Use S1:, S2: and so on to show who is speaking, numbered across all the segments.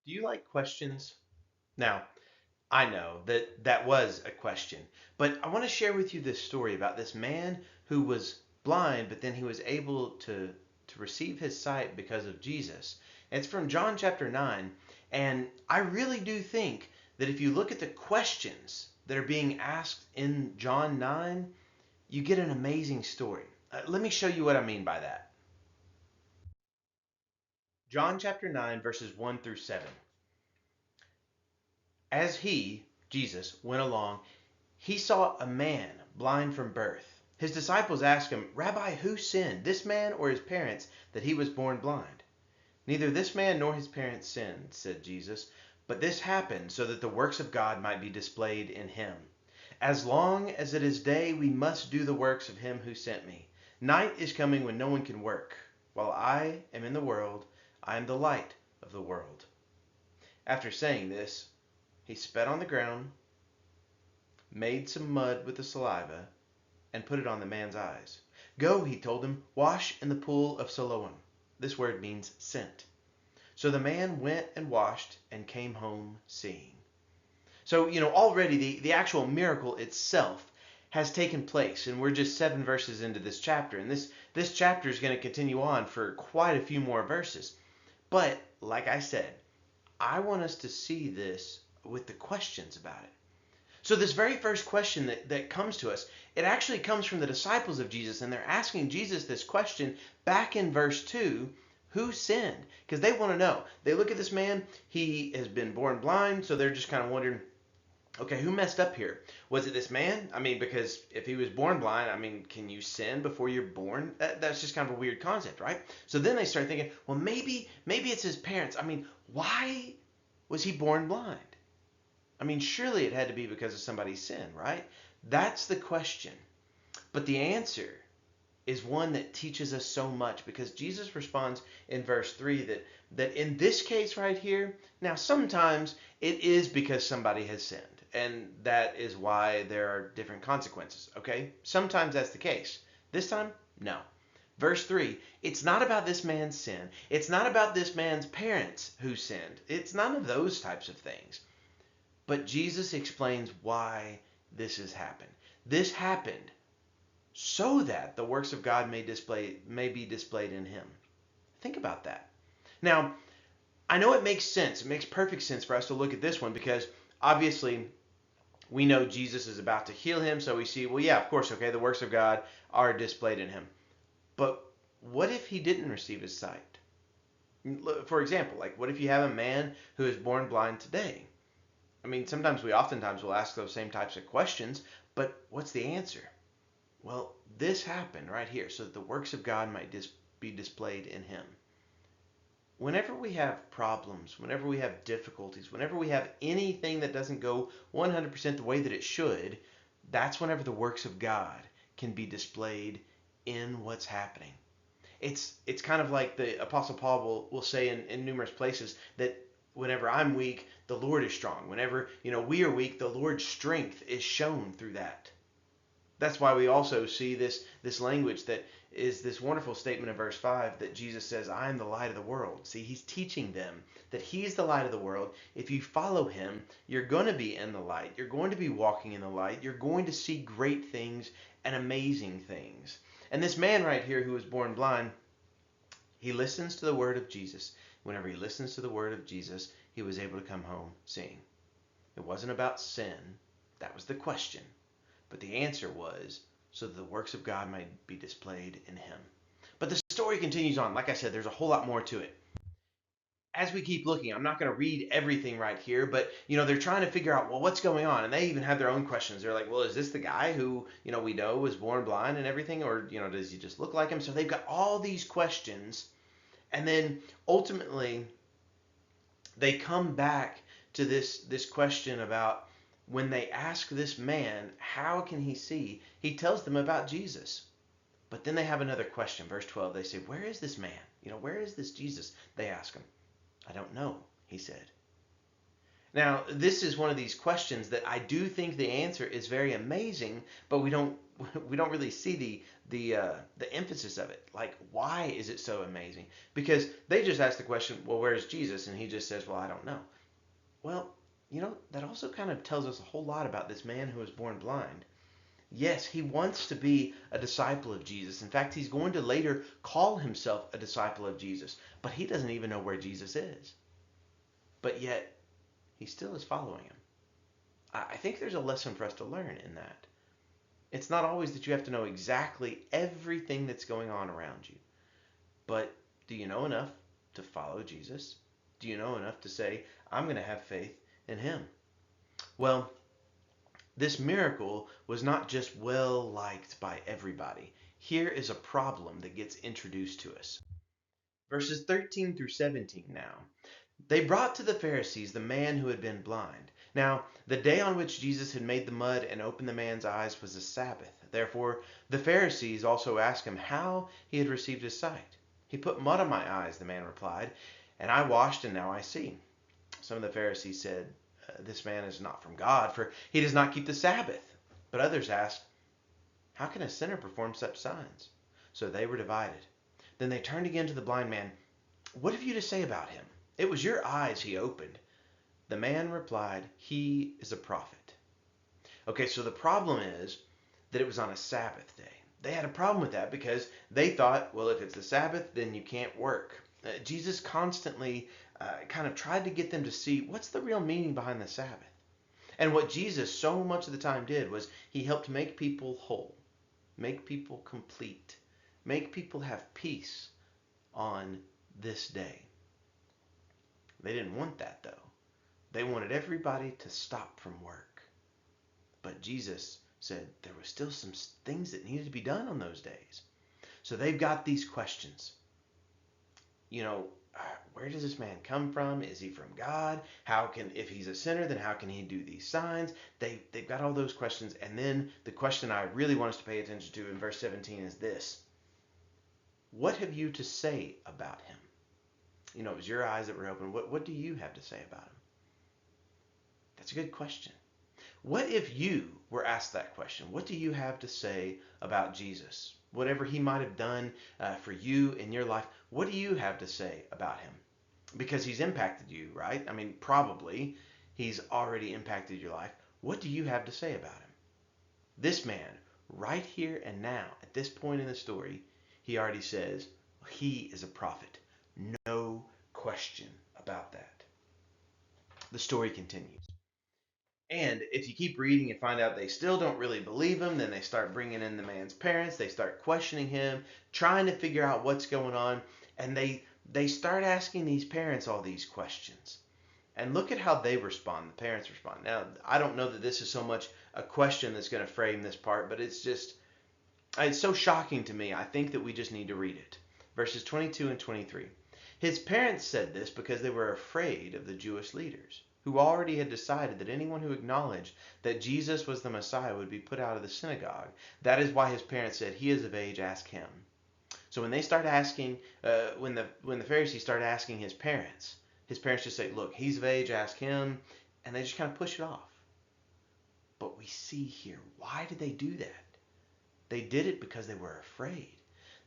S1: Do you like questions? Now, I know that that was a question, but I want to share with you this story about this man who was blind, but then he was able to receive his sight because of Jesus. It's from John chapter 9, and I really do think that if you look at the questions that are being asked in John 9, you get an amazing story. Let me show you what I mean by that. John chapter 9, verses 1 through 7. As he, Jesus, went along, he saw a man blind from birth. His disciples asked him, Rabbi, who sinned, this man or his parents, that he was born blind? Neither this man nor his parents sinned, said Jesus, but this happened so that the works of God might be displayed in him. As long as it is day, we must do the works of him who sent me. Night is coming when no one can work. While I am in the world, I am the light of the world. After saying this, he spat on the ground, made some mud with the saliva, and put it on the man's eyes. Go, he told him, wash in the pool of Siloam. This word means sent. So the man went and washed and came home seeing. So, already the actual miracle itself has taken place, and we're just 7 verses into this chapter. And this chapter is going to continue on for quite a few more verses. But, like I said, I want us to see this with the questions about it. So this very first question that comes to us, it actually comes from the disciples of Jesus, and they're asking Jesus this question back in verse 2, who sinned? Because they want to know. They look at this man, he has been born blind, so they're just kind of wondering, okay, who messed up here? Was it this man? I mean, because if he was born blind, I mean, can you sin before you're born? That's just kind of a weird concept, right? So then they start thinking, well, maybe it's his parents. I mean, why was he born blind? I mean, surely it had to be because of somebody's sin, right? That's the question. But the answer is one that teaches us so much because Jesus responds in verse 3 that in this case right here, now sometimes it is because somebody has sinned, and that is why there are different consequences, okay? Sometimes that's the case. This time, no. Verse 3, it's not about this man's sin. It's not about this man's parents who sinned. It's none of those types of things. But Jesus explains why this has happened. This happened so that the works of God may be displayed in him. Think about that. Now, I know it makes sense. It makes perfect sense for us to look at this one because obviously we know Jesus is about to heal him, so we see, well, yeah, of course, okay, the works of God are displayed in him. But what if he didn't receive his sight? For example, like what if you have a man who is born blind today? I mean, oftentimes will ask those same types of questions, but what's the answer? Well, this happened right here so that the works of God might be displayed in him. Whenever we have problems, whenever we have difficulties, whenever we have anything that doesn't go 100% the way that it should, that's whenever the works of God can be displayed in what's happening. It's kind of like the Apostle Paul will say in numerous places that whenever I'm weak, the Lord is strong. Whenever we are weak, the Lord's strength is shown through that. That's why we also see this language that is this wonderful statement in verse 5 that Jesus says, I am the light of the world. See, he's teaching them that he's the light of the world. If you follow him, you're going to be in the light. You're going to be walking in the light. You're going to see great things and amazing things. And this man right here who was born blind, he listens to the word of Jesus. Whenever he listens to the word of Jesus, he was able to come home seeing. It wasn't about sin. That was the question. But the answer was so that the works of God might be displayed in him. But the story continues on. Like I said, there's a whole lot more to it. As we keep looking, I'm not going to read everything right here, but they're trying to figure out, well, what's going on, and they even have their own questions. They're like, well, is this the guy who we know was born blind and everything, or does he just look like him? So they've got all these questions, and then ultimately they come back to this question about when they ask this man, how can he see? He tells them about Jesus. But then they have another question. Verse 12, they say, where is this man? Where is this Jesus? They ask him. I don't know, he said. Now, this is one of these questions that I do think the answer is very amazing, but we don't we don't really see the emphasis of it. Like, why is it so amazing? Because they just ask the question, well, where's Jesus? And he just says, well, I don't know. Well, that also kind of tells us a whole lot about this man who was born blind. Yes, he wants to be a disciple of Jesus. In fact, he's going to later call himself a disciple of Jesus, but he doesn't even know where Jesus is. But yet, he still is following him. I think there's a lesson for us to learn in that. It's not always that you have to know exactly everything that's going on around you, but do you know enough to follow Jesus? Do you know enough to say, I'm going to have faith in him? Well, this miracle was not just well liked by everybody. Here is a problem that gets introduced to us. Verses 13 through 17 now. They brought to the Pharisees the man who had been blind. Now, the day on which Jesus had made the mud and opened the man's eyes was a Sabbath. Therefore, the Pharisees also asked him how he had received his sight. He put mud on my eyes, the man replied, and I washed, and now I see. Some of the Pharisees said, this man is not from God, for he does not keep the Sabbath. But others asked, how can a sinner perform such signs? So they were divided. Then they turned again to the blind man. What have you to say about him? It was your eyes he opened. The man replied, he is a prophet. Okay, so the problem is that it was on a Sabbath day. They had a problem with that because they thought, well, if it's the Sabbath, then you can't work. Jesus constantly kind of tried to get them to see what's the real meaning behind the Sabbath. And what Jesus so much of the time did was he helped make people whole, make people complete, make people have peace on this day. They didn't want that, though. They wanted everybody to stop from work. But Jesus said there were still some things that needed to be done on those days. So they've got these questions. Where does this man come from? Is he from God? If he's a sinner, then how can he do these signs? They've got all those questions. And then the question I really want us to pay attention to in verse 17 is this. What have you to say about him? It was your eyes that were open. What do you have to say about him? That's a good question. What if you were asked that question? What do you have to say about Jesus? Whatever he might have done for you in your life, what do you have to say about him? Because he's impacted you, right? I mean, probably he's already impacted your life. What do you have to say about him? This man, right here and now, at this point in the story, he already says he is a prophet. No question about that. The story continues. And if you keep reading and find out they still don't really believe him, then they start bringing in the man's parents. They start questioning him, trying to figure out what's going on. And they start asking these parents all these questions. And look at how they respond. The parents respond. Now, I don't know that this is so much a question that's going to frame this part, but it's so shocking to me. I think that we just need to read it. Verses 22 and 23. His parents said this because they were afraid of the Jewish leaders, who already had decided that anyone who acknowledged that Jesus was the Messiah would be put out of the synagogue. That is why his parents said, he is of age, ask him. So when they start asking, when the Pharisees start asking his parents just say, look, he's of age, ask him, and they just kind of push it off. But we see here, why did they do that? They did it because they were afraid.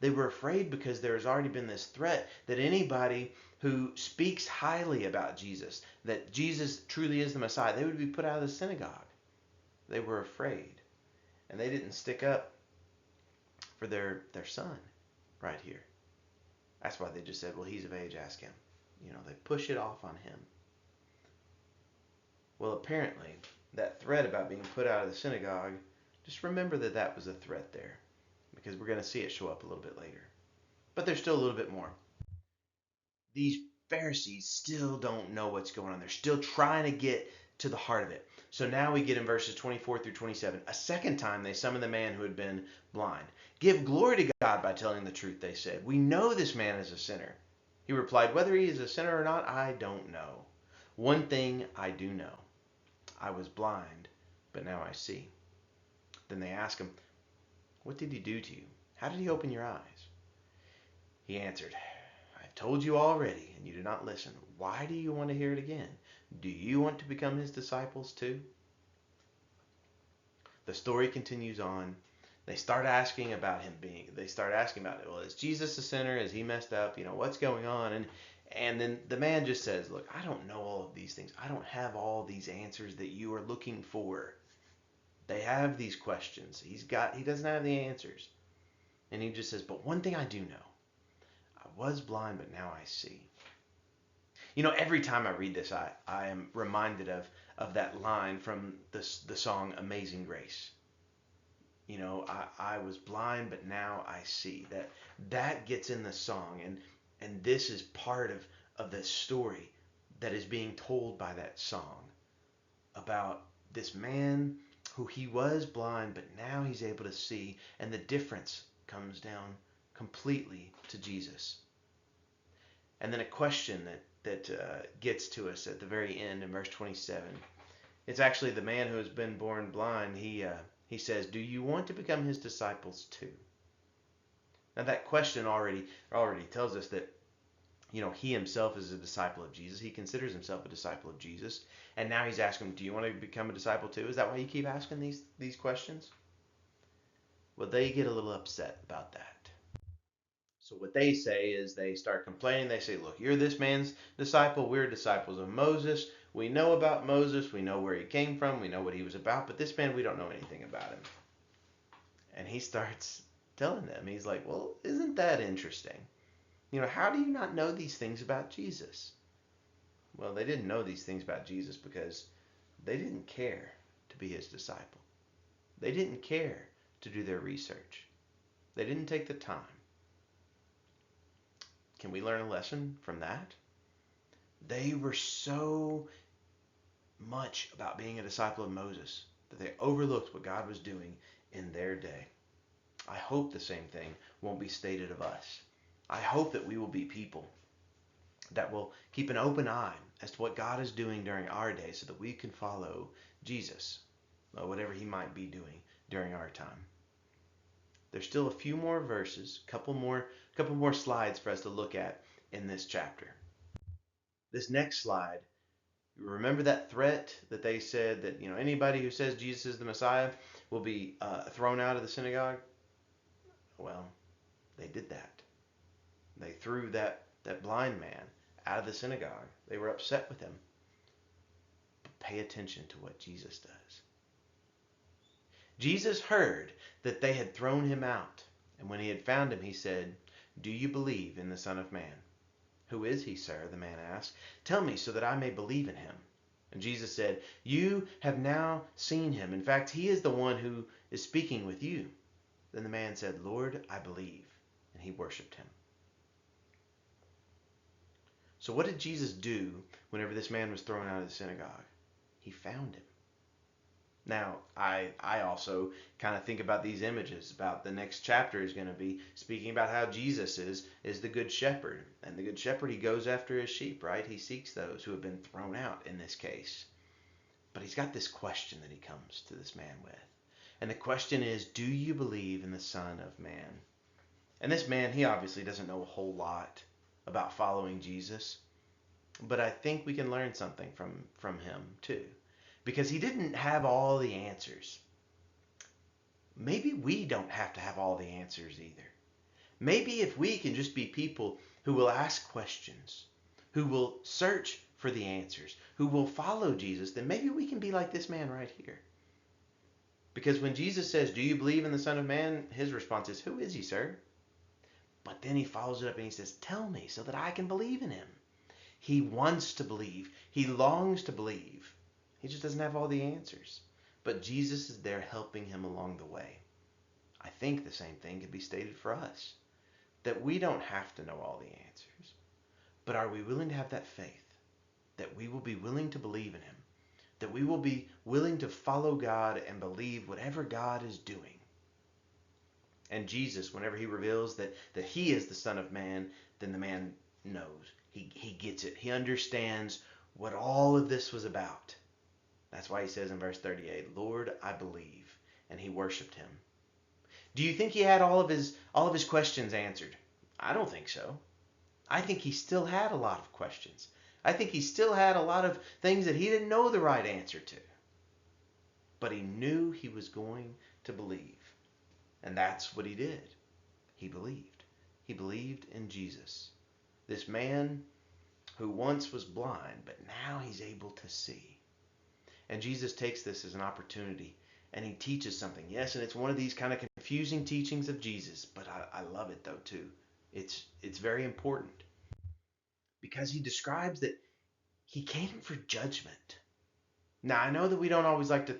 S1: They were afraid because there has already been this threat that anybody who speaks highly about Jesus, that Jesus truly is the Messiah, they would be put out of the synagogue. They were afraid. And they didn't stick up for their son right here. That's why they just said, well, he's of age, ask him. They push it off on him. Well, apparently, that threat about being put out of the synagogue, just remember that that was a threat there, because we're going to see it show up a little bit later. But there's still a little bit more. These Pharisees still don't know what's going on. They're still trying to get to the heart of it. So now we get in verses 24 through 27. A second time they summoned the man who had been blind. Give glory to God by telling the truth, they said. We know this man is a sinner. He replied, whether he is a sinner or not, I don't know. One thing I do know. I was blind, but now I see. Then they asked him, what did he do to you? How did he open your eyes? He answered, I've told you already, and you do not listen. Why do you want to hear it again? Do you want to become his disciples too? The story continues on. They start asking about him being. They start asking about it. Well, is Jesus a sinner? Is he messed up? What's going on? And then the man just says, "Look, I don't know all of these things. I don't have all these answers that you are looking for." They have these questions. He doesn't have the answers. And he just says, "But one thing I do know. I was blind, but now I see." Every time I read this, I am reminded of that line from the song Amazing Grace. I was blind, but now I see. That gets in the song, and this is part of the story that is being told by that song about this man who he was blind, but now he's able to see, and the difference comes down completely to Jesus. And then a question that gets to us at the very end in verse 27. It's actually the man who has been born blind. He says, "Do you want to become his disciples too?" Now that question already tells us that he himself is a disciple of Jesus. He considers himself a disciple of Jesus. And now he's asking him, "Do you want to become a disciple too?" Is that why you keep asking these questions? Well, they get a little upset about that. So what they say is they start complaining. They say, "Look, you're this man's disciple. We're disciples of Moses. We know about Moses. We know where he came from. We know what he was about. But this man, we don't know anything about him." And he starts telling them. He's like, "Well, isn't that interesting? How do you not know these things about Jesus?" Well, they didn't know these things about Jesus because they didn't care to be his disciple. They didn't care to do their research. They didn't take the time. Can we learn a lesson from that? They were so much about being a disciple of Moses that they overlooked what God was doing in their day. I hope the same thing won't be stated of us. I hope that we will be people that will keep an open eye as to what God is doing during our day so that we can follow Jesus, whatever he might be doing during our time. There's still a few more verses, couple more slides for us to look at in this chapter. This next slide, remember that threat that they said that anybody who says Jesus is the Messiah will be thrown out of the synagogue? Well, they did that. They threw that blind man out of the synagogue. They were upset with him. But pay attention to what Jesus does. Jesus heard that they had thrown him out, and when he had found him, he said, "Do you believe in the Son of Man?" "Who is he, sir?" the man asked. "Tell me so that I may believe in him." And Jesus said, "You have now seen him. In fact, he is the one who is speaking with you." Then the man said, "Lord, I believe." And he worshiped him. So what did Jesus do whenever this man was thrown out of the synagogue? He found him. Now, I also kind of think about these images, about the next chapter is going to be speaking about how Jesus is the good shepherd. And the good shepherd, he goes after his sheep, right? He seeks those who have been thrown out in this case. But he's got this question that he comes to this man with. And the question is, do you believe in the Son of Man? And this man, he obviously doesn't know a whole lot about following Jesus. But I think we can learn something from him too. Because he didn't have all the answers. Maybe we don't have to have all the answers either. Maybe if we can just be people who will ask questions, who will search for the answers, who will follow Jesus, then maybe we can be like this man right here. Because when Jesus says, "Do you believe in the Son of Man?" his response is, "Who is he, sir?" But then he follows it up and he says, "Tell me so that I can believe in him." He wants to believe. He longs to believe. He just doesn't have all the answers. But Jesus is there helping him along the way. I think the same thing could be stated for us. That we don't have to know all the answers. But are we willing to have that faith? That we will be willing to believe in him. That we will be willing to follow God and believe whatever God is doing. And Jesus, whenever he reveals that he is the Son of Man, then the man knows. He gets it. He understands what all of this was about. That's why he says in verse 38, "Lord, I believe." And he worshiped him. Do you think he had all of his questions answered? I don't think so. I think he still had a lot of questions. I think he still had a lot of things that he didn't know the right answer to. But he knew he was going to believe. And that's what he did. He believed. He believed in Jesus. This man who once was blind, but now he's able to see. And Jesus takes this as an opportunity and he teaches something. Yes, and it's one of these kind of confusing teachings of Jesus, but I love it though too. It's very important because he describes that he came for judgment. Now I know that we don't always like to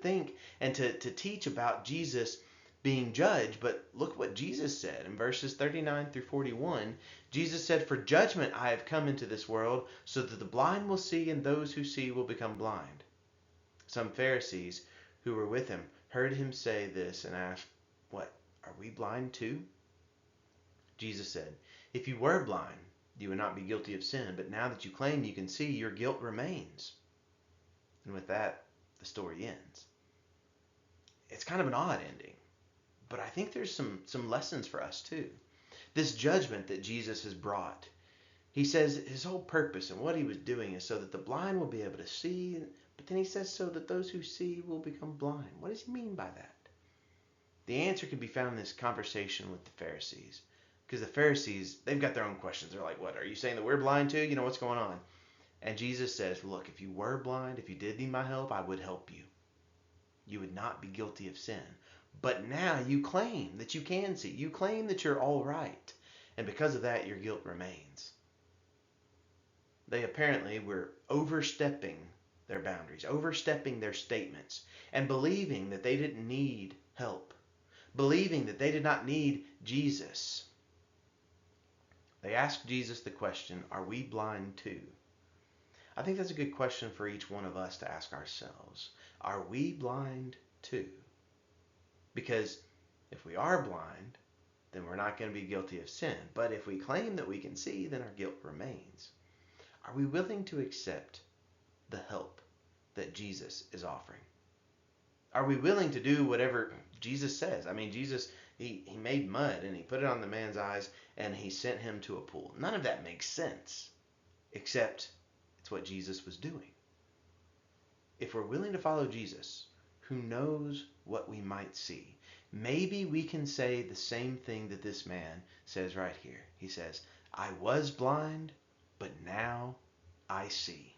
S1: think and to teach about Jesus being judged, but look what Jesus said in verses 39 through 41. Jesus said, "For judgment I have come into this world, so that the blind will see, and those who see will become blind." Some Pharisees who were with him heard him say this and asked, "What, are we blind too?" Jesus said, "If you were blind, you would not be guilty of sin, but now that you claim you can see, your guilt remains." And with that, the story ends. It's kind of an odd ending, but I think there's some lessons for us too. This judgment that Jesus has brought, he says his whole purpose and what he was doing is so that the blind will be able to see, but then he says so that those who see will become blind. What does he mean by that? The answer can be found in this conversation with the Pharisees. Because the Pharisees, they've got their own questions. They're like, "What, are you saying that we're blind too? What's going on?" And Jesus says, "Look, if you were blind, if you did need my help, I would help you. You would not be guilty of sin. But now you claim that you can see. You claim that you're all right. And because of that, your guilt remains." They apparently were overstepping their boundaries, overstepping their statements, and believing that they didn't need help, believing that they did not need Jesus. They asked Jesus the question, "Are we blind too?" I think that's a good question for each one of us to ask ourselves. Are we blind too? Because if we are blind, then we're not going to be guilty of sin. But if we claim that we can see, then our guilt remains. Are we willing to accept the help that Jesus is offering? Are we willing to do whatever Jesus says? I mean, Jesus, he made mud and he put it on the man's eyes and he sent him to a pool. None of that makes sense, except it's what Jesus was doing. If we're willing to follow Jesus, who knows what we might see, maybe we can say the same thing that this man says right here. He says, "I was blind, but now I see."